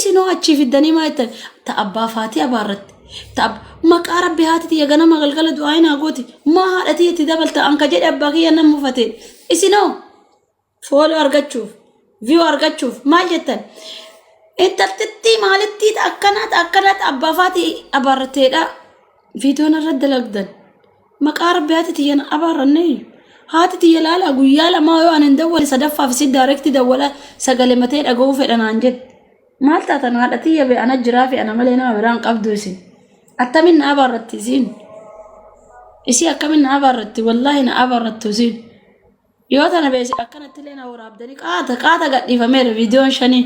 سينو أشي في الدنيا ما يت تأبى فاتي أبارت تأب ما قارب بهاتي يا جنا ما قلقل دعائنا أقولي ما هاتي تدبل تأنك جد أبغي أنا مفتين إسينو فول أرجع فيو أرجع ما جتن أنت تتي مالتي أكنت أبى فاتي أبارتي لا فيديو نرد لقدن ما قارب بهاتي أنا أبارني هاتي تيلا لا قويا ما هو أنا ندور صدفة في سد دايركت دولا سجلمتين أجوف أنا عنجد مالتا تنادتي يبي أنا جرافي أنا ملينا بران قبضوسين أتمنى أبرتزين إسي أكمل أبرت والله أنا أبرتزين يوتنا بيسي أكنت لنا ورابدني قاعدة قد يفهمي فيديو شني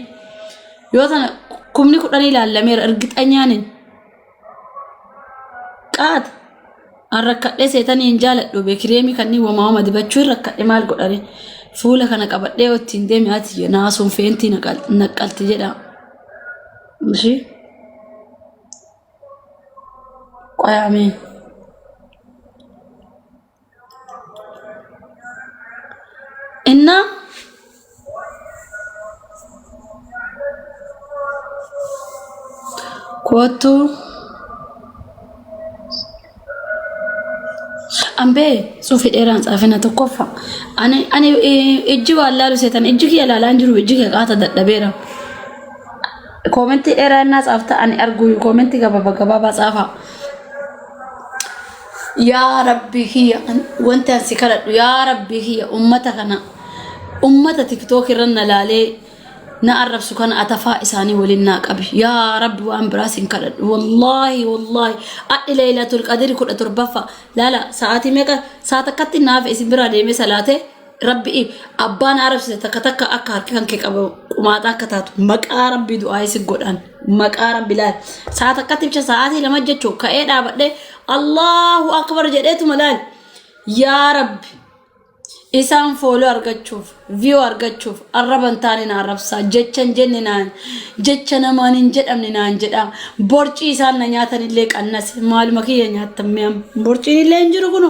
يوتنا كمني كراني لا مير أرجت أنيانين قاعد الركض ليس تاني إنجالت لو بكريمي كني وماما دبتشور ركض مال قدري فولا كنا قبل ده وتندم هاتي ناسون فينتي نقلت جدا ماشي قيامين إننا كوتو أمبي سوف إيران سافنا تكفى أنا إجوا الله لسيتان إجوا يا لا أنجرو إجوا قاعدة دبيرة كومنتي إيران الناس أفتح أنا أرجو كومنتي كبابا صافا يا ربي هي وأنت سكرت يا ربي هي أمتك أنا أمة تيك توك رنا لالي نعرف سكان أتفا إساني ولنا قبل يا رب وأن براسين كرد والله ليلة القدر كل تربفا لا ساعتي ميكا ساعتك ناف اسم برادي مسلاته ربي أبان عرف ستكتك أكار كان كيك أبو وما تكتات مكا ربي دعاء سجودان مكا ربي لا ساعتك تبش ساعتي لما جتشو كأيد عبده الله أكبر جديت ملال يا رب إسان فولو أرجعوف فيو أرجعوف الربان تاني نعرفسا جتشن جننان جتشن ما ننجد أم ننجد أم برجي إسان نياتني لك الناس معلومة كي نياتميم برجي اللي ينجرو كنو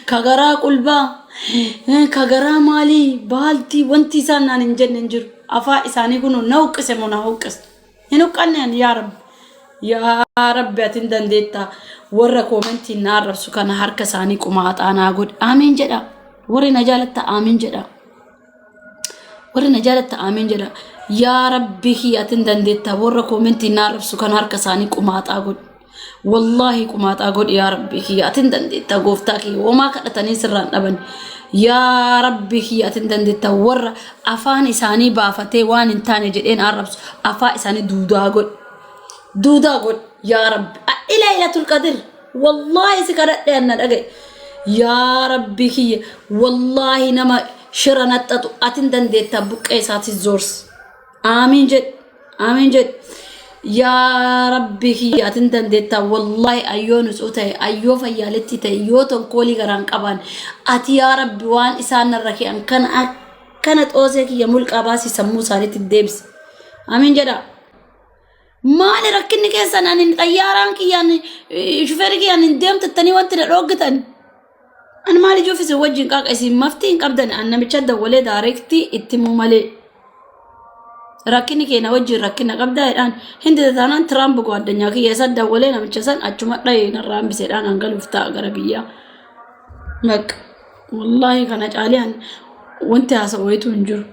كغرا قلبا كغرا مالي بالتي وانتي إسان ننجد ننجر أفا إساني كنو نوكس مناوكس هنوك أنيان يا رب أتندن ديتا ورا كومنتي نعرف سكان هركساني كومات أنا أقول آمين جدا وري نجالة آمين جدا وري نجالة آمين جدا يا ربي هي أتندن ديتا ورا كومنتي نعرف سكان هركساني كومات أقول والله كومات أقول يا ربي هي أتندن ديتا قوفتاكي وما كنتني سران أبن يا ربي هي أتندن ديتا ورا أفان إساني بافتي وان انتاني جدين عرب أفا إساني دودا أقول يا رب إلى ليلة القدر والله سكرت لأن الأجي يا ربي هي والله نما شرنت أتندن ديتا بك إيسات الزورس آمين جد يا ربي هي أتندن ديتا والله أيو نسوتي أيو فيالتي تأيو تنقولي غران قبان أتي يا ربي وان إسان الركي أن كانت أوزيك يا ملك أباسي سمو سارت الدبس آمين جدا ما لركني كيسان أن طياران كي يعني شوفيرك يعني ندمت التاني وانت لروقتن أنا مالي جو في زوجين كاك اسم مفتين قبضن أنا متشدد ولي دايركتي اتمو مالي ركني كينا وجه ركنا قبضا الآن هندي تانان ترامب قوى الدنيا كي يسد ولينا متشسن أجمع رأينا الرام بسيران أنقل وفتاء غربية مك والله كانت عليها وانت سويتو انجر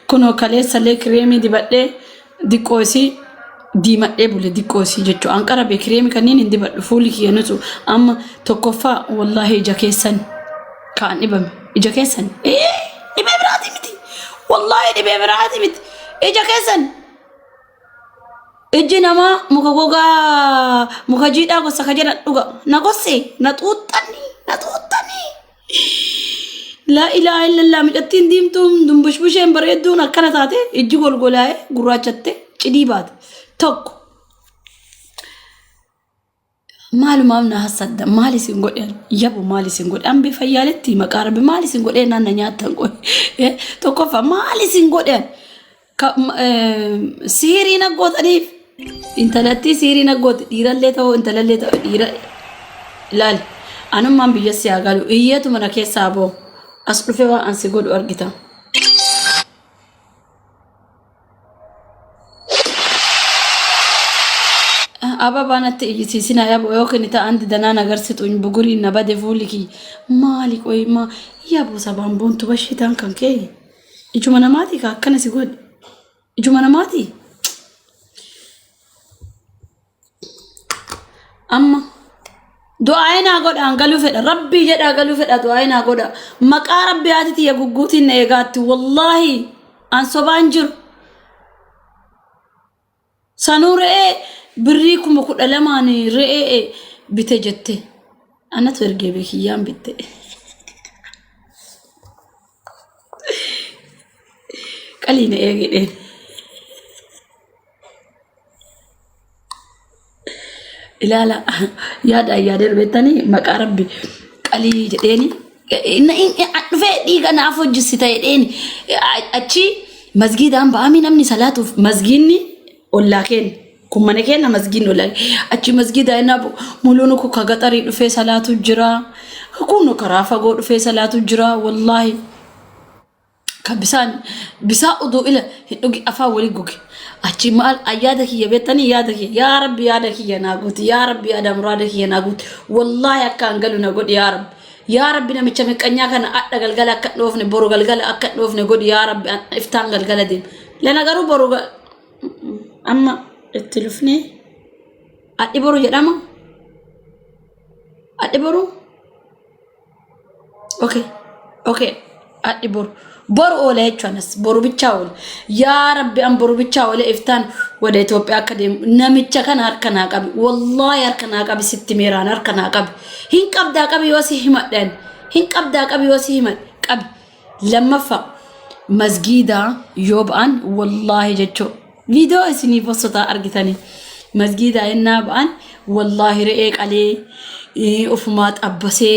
كنو كاليسا لي كريمي دي بدي دي كوسي دي مقبول دي كوسي جتو أنكر بكريمي كنين دي بدي فولي كيانوتو أما تكفى والله جاكيسن كان إجاكيسن إبا براتي متي والله إبا براتي متي إجاكيسن إجي نما مكوكا مكاجيدا وسكاجيدا نغوسي نتوتني لا إله إلا الله مجتين ديمتم دمبشبشين بريدون أكنتاتي إجي غلغلاي غراچتي چديبات توك مالو مامنا حسد مالي سنغودن يابو مالي سنغود أم بفيالتي مقارب مالي سنغودن أنا نياتن قوي توكو فمالي سنغودن سيري نغوت أليف انتلتي سيري نغوت ديراليتو انتلاليتو ديرال لال أنا ما بيجسي أقالو إياتو منكي سابو أصل فيها أنسيقود أرجتا aba banatti ijisiisina yabo yookiin ita andi danaan agarsitu bugurii na bade fuuliki maali qoy ma yabo sabaan boontu bashitaan kan kee ijuma namaati ka akkana si godhe ijuma namaati amma du'aayina godha angalu fedha rabbi jedha galu fedha du'aayina godha maqaa rabbi haatiti ya gugguutiin eegaatti wallahi an sobaan jiru sanuu re'ee birrii kuma 12 re'ee bite jette anatu ergee beekiyyaan bitte qaliina eegedheen ilaala yaada beetanii maqaa rabbi qalii jedheeni dhufee dhiiga naaf hojjisita jedheeni achi masgiidaan ba'amii namni salaatuuf masgiinni ollaa keenya kun mana keenya masgiinni ollaa achi masgiidaa innaa muluun ku kagaxarii dhufee salaatu jira kun karaa fagoo dhufee salaatu jira wallaahi bisaa uduu ila hidhugi afaa walii goge achi maal ayyaada kiyya beektanii yaada kiyya yaa rabbi yaada kiyya naa guuti yaa rabbi yaada muraada kiyya naa guuti wallaahi akka hangalu na godhi yaa rabbi namicha miqqanyaa kana adda galgala akka dhoofne boru galgala akka dhoofne godhi yaa rabbi iftaan galgala deem lana garuu boru amma itti lufne addi boru jedhama addi boru okay addi boru ola jechuunis boru bichaa ola yaa rabbi an boru bichaa ola iftaan wada Itoophiyaa akka deemu namicha kana harka naa qabi wallaahi harka naa qabi sitti meeraan harka naa qabi hin qabdaa qabi yoo si himadhan hin qabdaa qabi yoo si himad qabi lammaffaa masgiidaa yoo ba'an wallaahi jechuu viidiyoo isinii postotaa argitanii masgiidaa innaa ba'an wallaahi re'ee qalee ufumaa xabbasee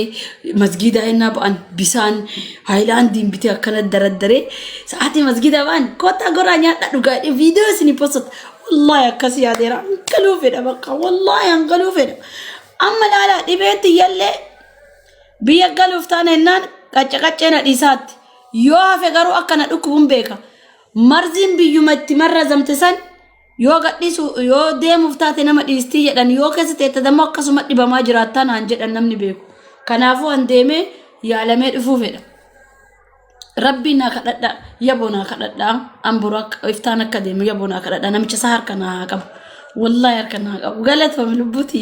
masgiida innaa ba'an bisaan haayilaandiin bitee akkana daraddaree sa'aatii masgiida ba'an koota goraa nyaadha dhugaa viidiyoo isinii postota wallaahi akkas yaadeera hangaluu fedha bakka wallaahi hangaluu fedha amma laalaa dhibeetti yallee biyya galuuf taane innaan qaccaqaccee dhiisaatti yoo hafe garuu akkana dhukkubuun beeka marziin biyyumatti marra zamte san yoo gadhiisu yoo deemuuf taate nama dhiistii jedhan yoo keessa teetta dammoo akkasuma dhibamaa jiraattaa naan jedhan namni beeku kanaafuu an deemee yaalamee dhufuu fedha rabbii naa kadhadha yaboo naa kadhadha an boru akka iftaan akka deemu yaboo naa kadhadha namicha isaa harka naa qabu wallaahi harka naa qabu galatoome lubbuuti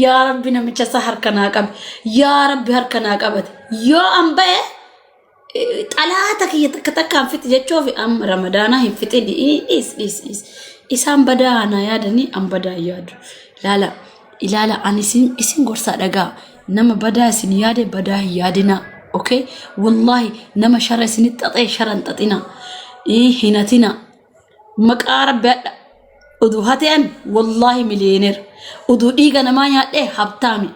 yaa rabbi namicha isaa harka naa qabu yaa rabbi harka naa qabate yoo an ba'e xalaata kiyya takkaan fixi jechuuf amma ramadaana hin fixini isaan badaana yaadanii an badaa yaadu ilaala an isin gorsaa dhagaa nama badaa isin yaade badaa hin yaadina okay wallahi nama shara isin xaxee sharan xaxina hinatina maqaa rabbi adda uduu hateen wallahi miliyooneer uduu dhiiga namaa nyaadhee habtaami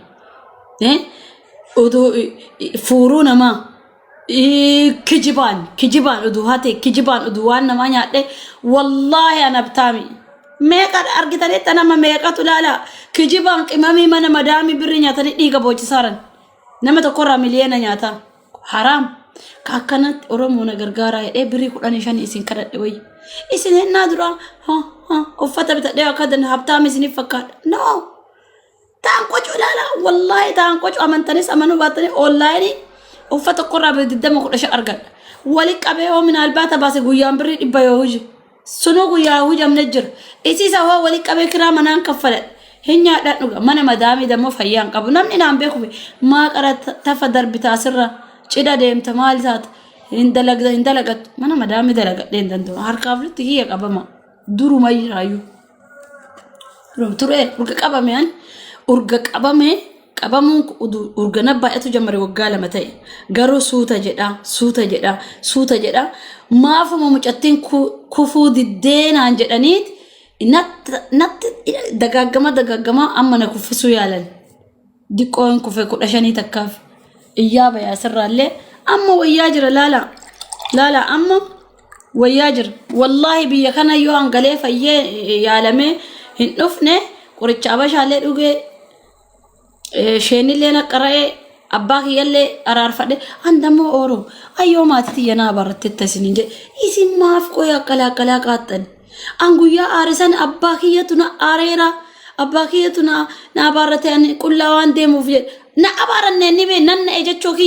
uduu fuuruu namaa kijibaan uduu hate kijibaan uduu waan namaa nyaadhe wallaahi anabtaami meeqa argitanitti nama meeqatu laala kijibaan qimamii mana madaamii birri nyaatanii dhiiga boochisaaran nama tokkorraa miliyoona nyaata haraam ka akkanatti oromoona gargaaraa jedhee birrii 15 isin kadhadhe wayya isin hennaa dura uffata bitadhee akka habtaami isiniif fakkaadha no taan qocu laala wallaahi taan qocu amantanis amanuu baatanii onlaayinii uffata qorraa bididdama 15 argadha wali qabee hoo min albaata baase guyyaan birrii 100 yoo huji sunu guyyaa hujamne jira isiisa hoo wali qabee kiraa manaan kaffaladha hin nyaadhaan dhuga mana madaamii dammoo fayyaan qabu namni naan beeku maa qara tafa darbitaa sirra cidha deemta maal taata hin dalagattu mana madaamii dalagadhee hin danda'u harkaaf litti kiyya qabama duruma jiraayyuu turee urga qabame an urga qabame qabamuun urgana baay'atu jammare waggaa 2 ta'e garuu suuta jedha maafuma mucattiin kufuu diddeenaan jedhaniit natti dagaagama amma na kuffisuu yaalan diqqoon kufe 15 takkaaf iyyaa bayaa sirraallee amma wayyaa jira laala amma wayyaa jira wallaahi biyya kana yoo hangalee fayyee yaalamee hin dhufne qoricha abashaallee dhugee sheenillee naqara'ee abbaa kiyyallee araarfadhe andammoo ooroo ayyoo maatitti yanaa barrattetta isinin jedhe isin maaf qoya akkalaa qaaxxan أنقيا أرسن أباكيتنا أريرا أباكيتنا نابارتين كل وان ديمو في نابارن نبي نن إجتشوكي